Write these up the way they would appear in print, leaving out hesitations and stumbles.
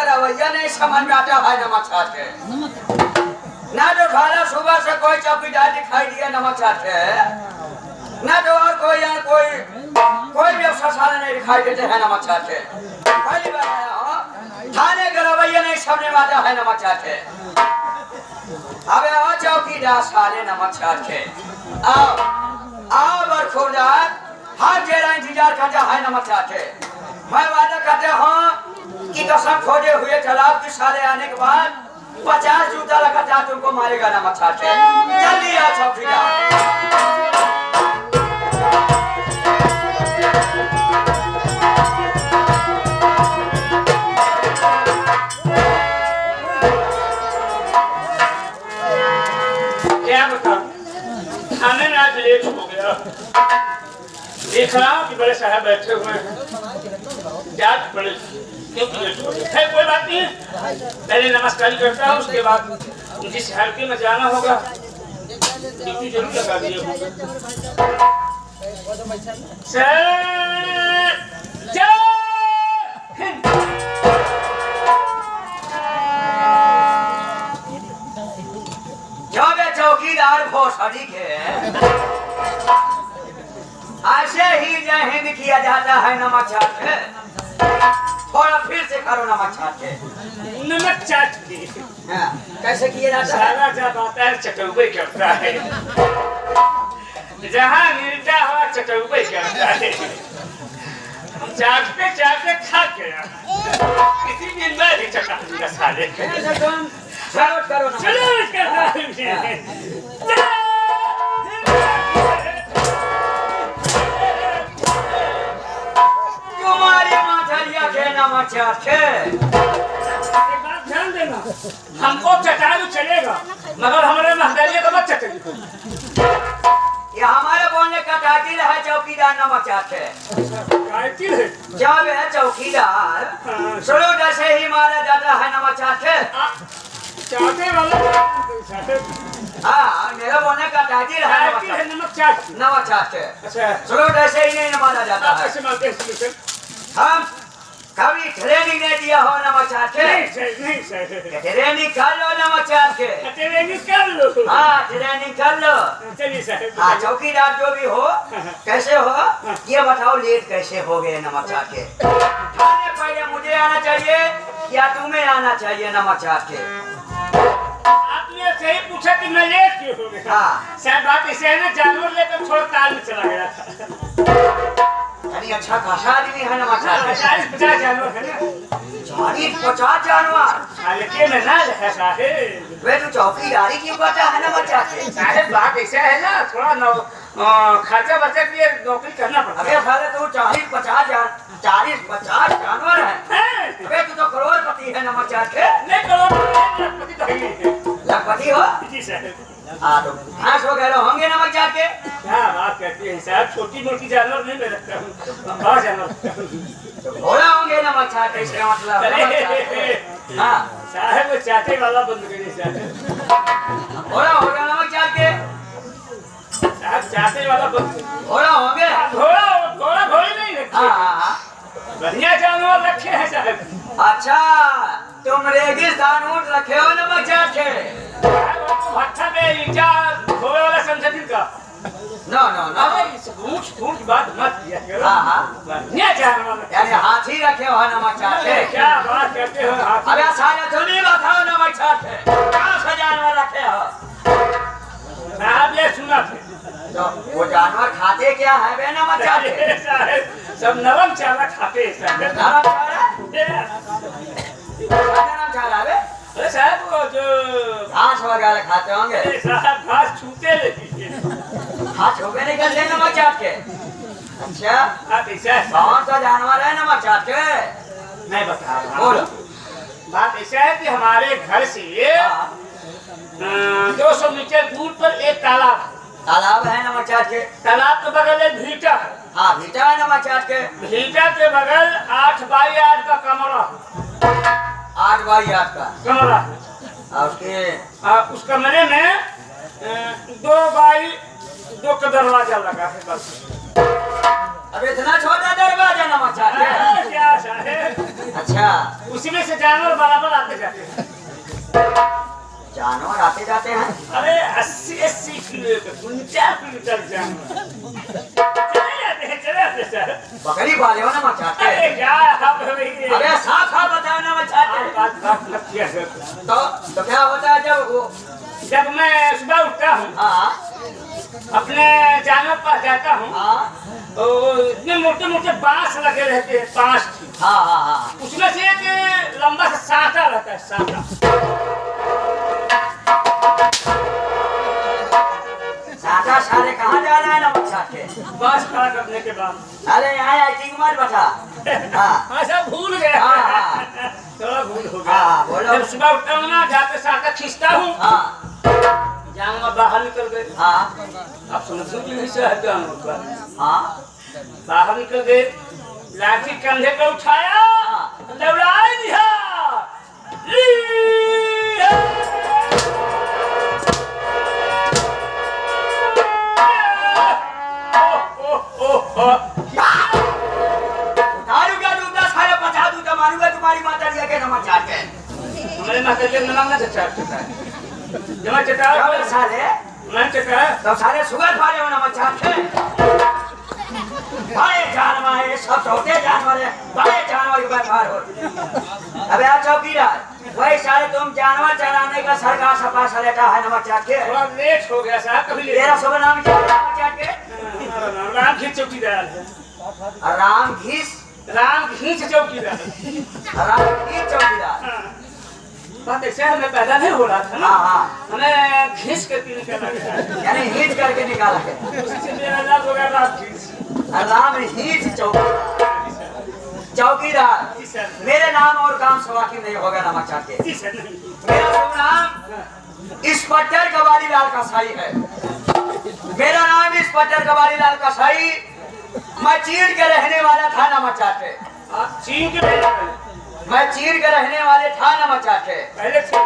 रवैया नहीं समझ में आता है नमक चाटे। ना तो खाना सुबह से कोई चौकीदार दिखाई दिया नमक चाटे, ना तो और कोई भी अफसर नहीं दिखाई देते हैं नमक चाटे। पहली बार आया हूँ, थाने का रवैया नहीं समझ में आता है नमक चाटे। अबे आओ चौकीदार साले नमक चाटे, आओ बरखुरदार, हर जेरा इंतजार करता है नमक चाटे। मैं वादा करते हूँ कि कसम खोजे हुए तालाब के साले आने के बाद 50 जूता लगातार तुमको मारेगा नमक चाटे। जल्दी आ चौकीदार। खाने में आज लेट हो गया। देख रहा हूँ कि बड़े साहब बैठे हुए हैं, जात बड़े क्योंकि लेट हो गया। है कोई बात नहीं है, पहले नमस्कार करता हूँ, उसके बाद जिस हल्के में जाना होगा ड्यूटी जरूर लगा दिए होंगे। चौकीदार घोषणी के ऐसे ही जय हिंद किया जाता है नमक चाटे। थोड़ा फिर से करो नमक चाटे। नमक चाट की कैसे किया जाता है? सारा जब आता है चटौबे करता है, जहाँ मिलता है चटौबे करता है। चाटते चाटते खा गया, किसी दिन मैं भी चटा दूंगा साले। सलूट करो ना। सलूट करता है। तुम्हारी माथलिया के नमक चाटे। ध्यान देना, हमको चटारू चलेगा मगर हमारे महदलिया को मत चटेगी। ये हमारे बोलने का टाइटिल है चौकीदार नमक चाटे। टाइटिल है? जब है चौकीदार शुरू जैसे ही मारा जाता है नमक चाटे। चाटे वाला हाँ, मेरा बोलने का टाइटिल है नमक चाट। नमक चाटे। अच्छा, शुरू जैसे ही नहीं मारा जाता है। कैसे मारते हैं? हम कभी ट्रेनिंग नहीं दिया हो नमक चाटे। नहीं सर, ट्रेनिंग कर लो नमक चाटे। ट्रेनिंग कर लो। हाँ, ट्रेनिंग कर लो। चलिए सर। हाँ, चौकीदार जो भी हो, कैसे हो ये बताओ, लेट कैसे हो गए नमक चाटे? थाने पहले मुझे आना चाहिए या तुम्हें आना चाहिए नमक चाटे? आपने सही पूछा कि मैं लेट क्यों हो गया। हाँ, शायद बात इसे है ना, जानवर लेकर छोड़ ताल में चला गया था। यानी अच्छा खासा आदमी है नमक चाटे। 40-50 जानवर है ना। 40-50 जानवर हल्के में ना रहे साहेब। वे तो चौकीदारी क्यों करता है नमक चाटे? साहेब बात ऐसा है ना, थोड़ा खर्चा बचा के लिए नौकरी करना पड़ता अबे साले तू 40-50 जानवर है। अबे तू तो करोड़पति है नमक चाटे। नहीं करोड़पति तो है। लखपति हो? जी साहब। हाँ, तो भैंस वगैरह होंगे नमक चाटे। क्या बात करती है साहब, छोटी मोटी जानवर नहीं मैं रखता हूँ, बड़ा जानवर। घोड़ा होंगे नमक चाटे, इसका मतलब नमक चाटे। हाँ साहब, वो चाटे वाला बंद करिए साहब। घोड़ा होगा नमक चाटे। साहब चाटे वाला बंद। घोड़ा होंगे? घोड़ा घोड़ी नहीं रखे। हाँ, बढ़िया जानवर रखे हैं साहब। अच्छा, तुम रेगिस्तान ऊंट रखे हो नमक चाटे? भट्टा में ईटा घोड़े वाला समझती का। नो नो नो, ऊंट की बात मत किया करो। हाँ, बढ़िया जानवर। यानी हाथी रखे हो नमक चाटे? क्या बात करते हो हाथी? अबे साले तुम ही बताओ नमक चाटे, कहाँ से जानवर रखे हो? साहब ये सुना थे तो वो जानवर खाते क्या है बे नमक चाटे? साहब सब नरम चारा खाते हैं साहब। नरम चारा? नरम चारा बे? अरे साहब वो जो घास वगैरह खाते होंगे। साहब घास छूते नहीं। हाथ छुपे नहीं करते नमक चाटे? अच्छा, आप ऐसा कौन सा जानवर है नमक चाटे? मैं बता रहा बोलो। हूँ। बात ऐसा है कि हमारे घर से 200 मीटर दूर पर एक तालाब है। तालाब है नमक चाटे? तालाब के बगल एक भीटा है। हाँ, भीटा है नमक चाटे। भीटा के बगल 8 बाई 8 का कमरा। 8 बाई 8 का कमरा। और उसके उस कमरे में 2 बाई 2 का दरवाजा लगा है बस। अब इतना छोटा दरवाजा नमक चाहते हैं? क्या साहेब, अच्छा, उसी में से जानवर बराबर आते जाते हैं। जानवर आते जाते हैं? अरे 80-80 किलोमीटर 49 किलोमीटर जानवर चले जाते सर। बकरी पाले हो नमक चाहते अरे हैं? क्या आप अबे साफ साफ बताओ नमक चाहते हैं। तो क्या होता है जब मैं सुबह उठता हूँ, हाँ अपने जानवर पास जाता हूँ, हाँ तो इतने मोटे मोटे बांस लगे रहते हैं, 5 हाँ हाँ हाँ, उसमें से एक लंबा सा सांता रहता है, सांता। साटा सारे कहाँ जा रहा है नमक चाहते? बस खड़ा करने के बाद अरे यहाँ एक्टिंग मत बता। हाँ ऐसा भूल गए, हाँ, थोड़ा भूल हो हाँ, गया। बोलो। जब सुबह उठता हूँ ना, जाके सांता खींचता हूँ, हाँ जानवर बाहर निकल गए। हाँ आप समझो कि नहीं सर, जानवर का हाँ बाहर निकल गए, लाठी कंधे पे उठाया, दौड़ाए दिया। मारूंगा दूंगा सारे बचा दूंगा, मारूंगा तुम्हारी माता जी के नमक चाहते हैं। हमारे माता जी ने मांगा चटा है, जमा चटा क्या बोले साले? मैं चटा तो सारे सुगर फाड़े हो नमक चाहते हैं। बड़े जानवर है, सब छोटे जानवर है, बड़े जानवर के व्यापार हो। अबे यार चौकीदार, वही सारे तुम जानवर चराने का सरकार सपा सलेटा है नमक चाट के। थोड़ा लेट हो गया साहब, कभी लेट। तेरा शुभ नाम क्या है नमक चाट के? राम घीच चौकीदार है, राम घीस, राम घीच चौकीदार। राम घीस चौकीदार। बात ऐसा है, मैं पैदा नहीं हो रहा था ना, हाँ हाँ, हमें घीच करके निकाला गया, यानी हीच करके निकाला है। उसी से मेरा नाम हो गया राम घीच। राम हीच चौकीदार। चौकीदार, मेरे नाम और काम सवाकी नहीं होगा नमक चाट के। जी सर, नहीं। मेरा शुभ नाम इंस्पेक्टर कबाड़ी लाल कसाई है। मेरा नाम इंस्पेक्टर कबाड़ी लाल कसाई। मैं चीन के रहने वाला था नमक चाटे। आप चीन के पहले मैं चीन के रहने वाले था नमक चाटे। पहले थे,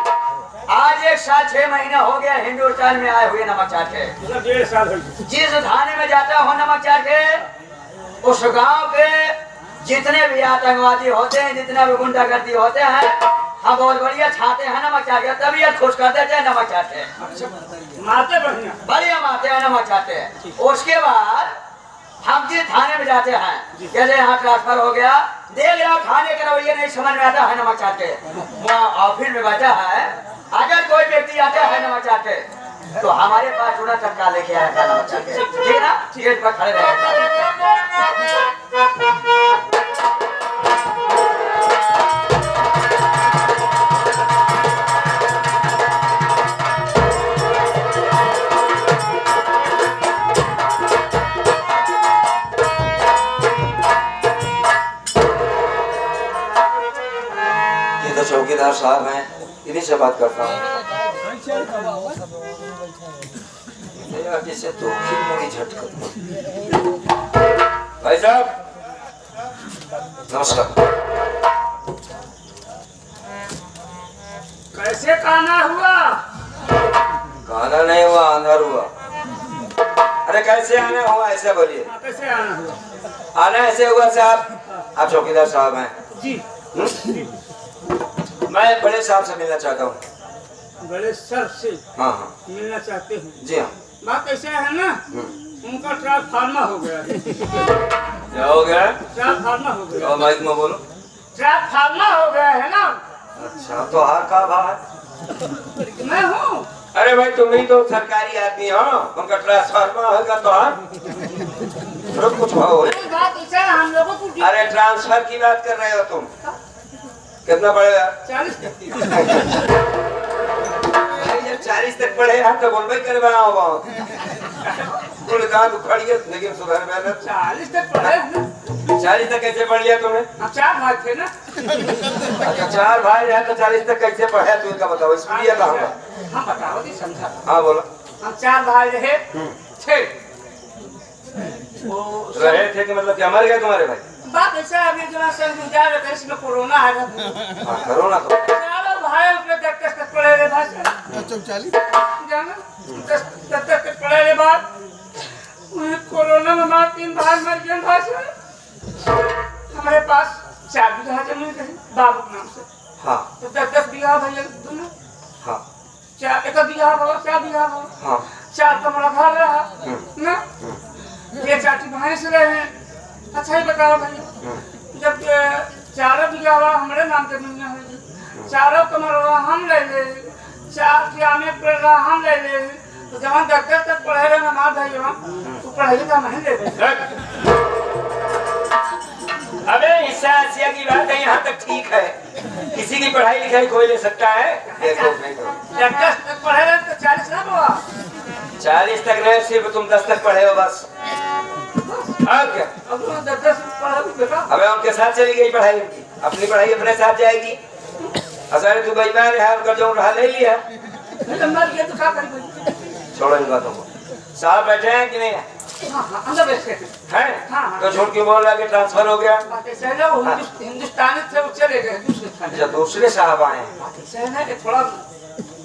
आज 1 साल 6 महीने हो गए हिंदुस्तान में आए हुए नमक चाटे। मतलब 1.5 साल हो गए। जिस थाने में जाता हूँ नमक चाटे, उस गांव के जितने भी आतंकवादी होते हैं, जितने भी गुंडागर्दी होते हैं, हम बहुत बढ़िया छाते हैं नमक चाटे, तबीयत खुश कर देते हैं नमक चाटे। मारते बढ़िया, बढ़िया मारते हैं नमक चाटे हैं। उसके बाद हम जिस थाने में जाते हैं, जैसे यहाँ ट्रांसफर हो गया, देख रहा थाने के रवैये नहीं समझ में आता है नमक चाटे। वहाँ ऑफिस में बैठा है, अगर कोई व्यक्ति आता है नमक चाटे, तो हमारे पास थोड़ा चक्का लेके आया था नमक चाटे, ठीक है ना, गेट पर खड़े रहेगा। चौकीदार साहब हैं, इन्हीं से बात करता हूँ। जैसे तो मुड़ी झटक। भाई साहब नमस्कार। कैसे खाना हुआ? खाना नहीं हुआ, अंदर हुआ। अरे कैसे आना हुआ ऐसे बोलिए। कैसे आना हुआ? आना ऐसे हुआ साहब, आप चौकीदार साहब हैं जी। मैं बड़े साहब से मिलना चाहता हूँ। बड़े सर से हाँ हाँ मिलना चाहते हूँ? जी हाँ। बात ऐसा है ना, उनका ट्रांसफार्मर हो गया है। क्या हो गया? ट्रांसफार्मर हो गया। और माइक में बोलो। ट्रांसफार्मर हो गया है ना। अच्छा, तो हार का भाई मैं हूँ। अरे भाई तुम ही तो सरकारी आदमी हो, उनका ट्रांसफार्मर होगा तो हार कुछ हो। बात ऐसा है, हम लोगों को अरे ट्रांसफर की बात कर रहे हो तुम, कितना पड़ेगा? 40। जब 40 तक पढ़ेगा तो बोलबे करवा दांत उखड़ गया, लेकिन सुधर में 40 तक पढ़े। 40 तक कैसे पढ़ लिया तुमने? हम 4 भाई थे ना। अच्छा 4 भाई हैं तो 40 तक कैसे पढ़े तू इनका बताओ। इसलिए कहा हम बताओ जी, समझा। हाँ बोलो। हम 4 भाई रहे थे। रहे थे कि मतलब क्या मर गए तुम्हारे भाई? बात ऐसा है, अभी जो संविधान है इसमें कोरोना है। हाँ कोरोना तो चारों भाई अपने 10 तक पढ़े रहे भाई। 40 जाना 10 तक पढ़े रहे बाद कोरोना में मार 3 भाई मर गए भाई से। हमारे पास 4 बीघा जमीन है बाबू के नाम से। हाँ तो 10 बीघा भैया दोनों। हाँ 1 बीघा बोलो 4 बीघा बोलो। हाँ 4 कमरा घर रहा ना। ये 4 भाई से रहे। अच्छा ही बताओ भैया, जब 4 बीघा हमारे नाम पे जमीन है, 4 कमरा हम ले ले, 4 कियामे पर हम ले ले, तो जहाँ 10 तक पढ़े रहे हमारे भाई वहाँ तो पढ़ाई का नहीं ले ले। अबे हिस्सा हासिया की बात है, यहाँ तक ठीक है। किसी की पढ़ाई लिखाई कोई ले सकता है। देखो 10 तक पढ़े रहे तो 40 ना हुआ। 40 तक नहीं, सिर्फ तुम 10 तक पढ़े हो बस। अब क्या? अब 10 पढ़ा बेटा। अबे उनके साथ चली गई पढ़ाई उनकी, अपनी पढ़ाई अपने साथ जाएगी। असल तू बेईमान है, कर जो उठा ले लिया। मर गया तो क्या करेंगे? छोड़ो इन बातों को। साहब बैठे हैं कि नहीं है? हाँ अंदर बैठे हैं? हाँ। तो झूठ क्यों बोल रहा है कि ट्रांसफर हो गया? हिंदुस्तान से वो चले गए दूसरे थाने। अच्छा दूसरे साहब आए हैं। सहना के थोड़ा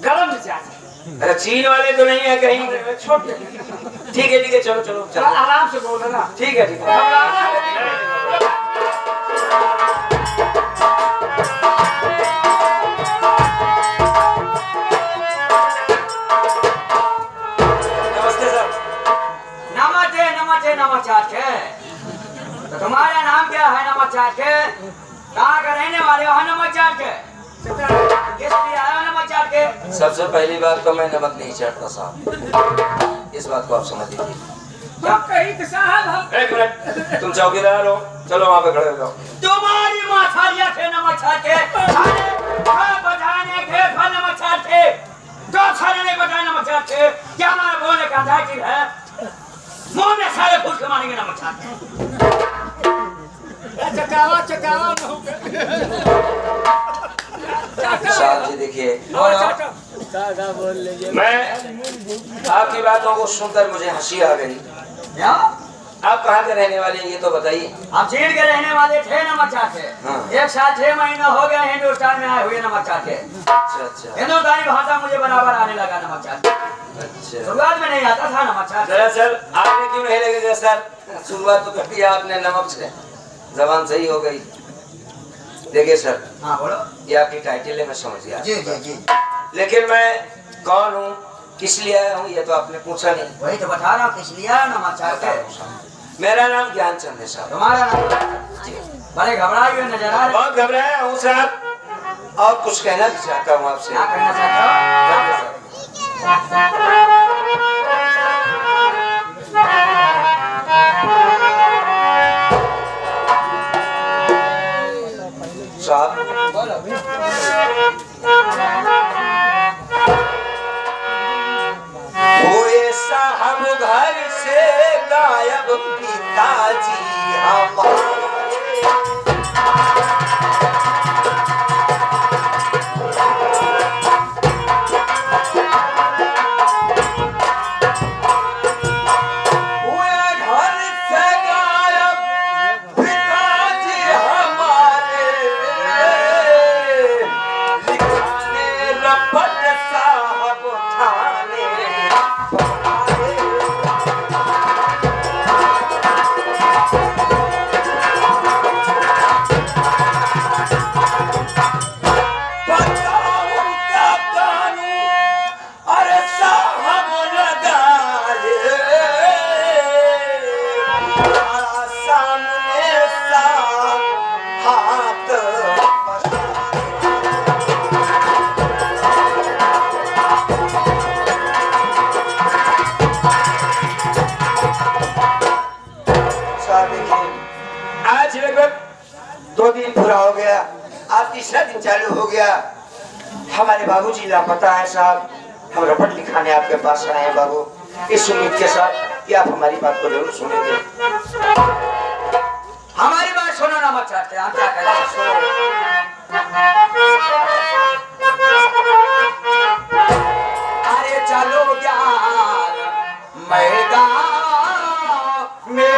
गरम मिजाज है। अरे चीन वाले तो नहीं है कहीं? छोटे ठीक है चलो चलो थोड़ा चलो। आराम से बोलो ना। ठीक है नमस्ते सर। नमस्ते नमस्ते नमस्ते। तो तुम्हारा नाम क्या है नमस्ते? कहाँ का रहने वाले हो नमस्ते? किस लिए आए हो नमस्ते? सबसे पहली बात तो मैं नमक नहीं चाटता साहब, इस बात को आप समझ लीजिए। हम कहीं के साहब हम एक मिनट, तुम चौकीदार हो, चलो वहाँ पे खड़े हो जाओ। तुम्हारी माथारिया थे नमस्ते। बताने के फल नमस्ते। तो सारे नहीं बताए नमस्ते। क्या हमारा बोलने का दायित्व है? मुंह में सारे फूल के मारेंगे नमस्ते। चकावा चकावा साहब जी देखिए, मैं आपकी बातों को सुनकर मुझे हंसी आ गई। क्या? आप कहाँ के रहने वाले हैं ये तो बताइए। हम चीन के रहने वाले थे नमस्ते। हाँ। 1 साल 6 महीना हो गया हिंदुस्तान में आए हुए नमस्ते। अच्छा हिंदुस्तानी भाषा मुझे बराबर आने लगा नमस्ते। अच्छा। शुरुआत में नहीं आता था नमस्ते। दरअसल आपने क्यों नहीं लगेगा सर? शुरुआत तो कर दिया आपने नमक से, जबान सही हो गई। देखिए सर, हाँ बोलो। ये आपकी टाइटल है, मैं समझ गया। जी जी जी। लेकिन मैं कौन हूँ, किस लिए आया हूँ, ये तो आपने पूछा नहीं। वही तो बता रहा हूँ किस लिए नमस्ते। मेरा नाम ज्ञानचंद है साहब। तुम्हारा नाम? बड़े घबराए हुए नजर आ रहे। बहुत घबराया हूँ साहब, और कुछ कहना भी चाहता हूँ आपसे। क्या कहना चाहते हो? साहब हुए साहब घर से गायब पिताजी हमारे। आज लगभग 2 दिन पूरा हो गया, आज तीसरा दिन चालू हो गया। हमारे बाबूजी लापता है साहब। हम रपट लिखाने आपके पास आए हैं बाबू, इस उम्मीद के साथ कि आप हमारी बात को जरूर सुनेंगे। हमारी बात सुनो नमस्ते। हम क्या कहते हैं सुनो। अरे चलो ज्ञान मैदान में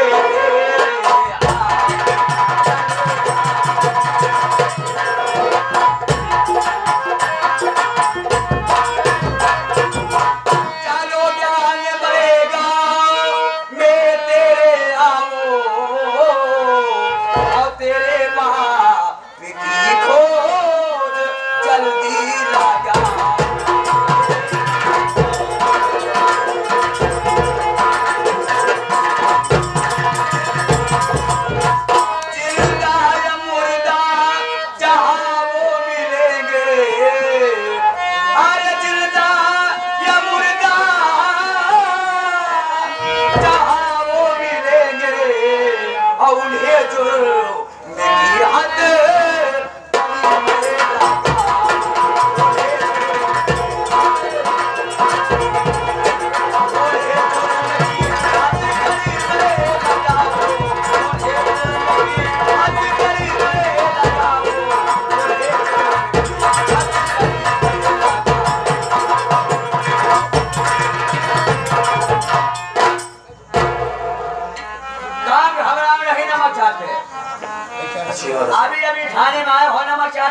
चलो ज्ञान मैदान में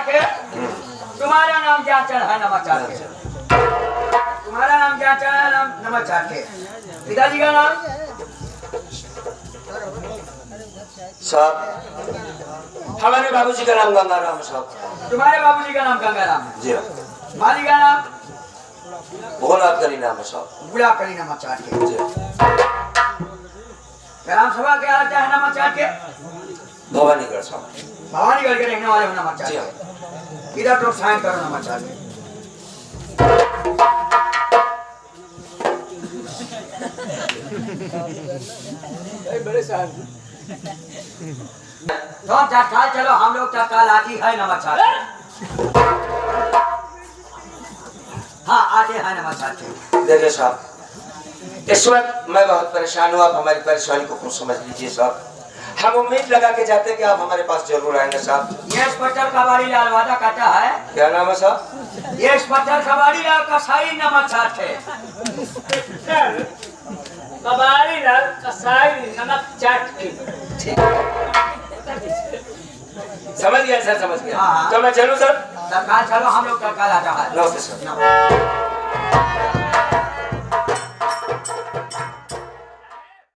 के तुम्हारा नाम क्या चढ़ा है नमक चाट के? तुम्हारा नाम क्या चढ़ा है नमक चाट के? पिताजी का नाम? साहब हमारे बाबूजी का नाम गंगाराम साहब। तुम्हारे बाबूजी का नाम गंगाराम है। जी हाँ। माली का नाम? भोलानाथ का नाम है साहब। बुला करी नमक चाट के। जी हाँ। ग्राम सभा क्या क्या है नमक चाट के? भवानीगढ़ साहब। भवानीगढ़ के रहने वाले हो नमक चाट जी हाँ। के। इधर तो साइन करो नमक चाट के। बड़े साहब तो तत्काल चलो हम लोग तत्काल आती है नमक चाट के। हाँ आते हैं नमक चाट के। देखिए साहब इस वक्त मैं बहुत परेशान हूँ। आप हमारी परेशानी को कुछ समझ लीजिए साहब। हम उम्मीद लगा के जाते हैं कि आप हमारे पास जरूर आएंगे साहब। ये इंस्पेक्टर कबाड़ी लाल वादा कहता है। क्या नाम है साहब? ये इंस्पेक्टर कबाड़ी लाल कसाई नमक चाट है। कबाड़ी लाल कसाई नमक चाट के। समझ गया सर, समझ गया। हाँ। तो मैं चलूँ सर? तत्काल चलो हम लोग तत्काल आता है। नमस्ते सर। नमस्ते।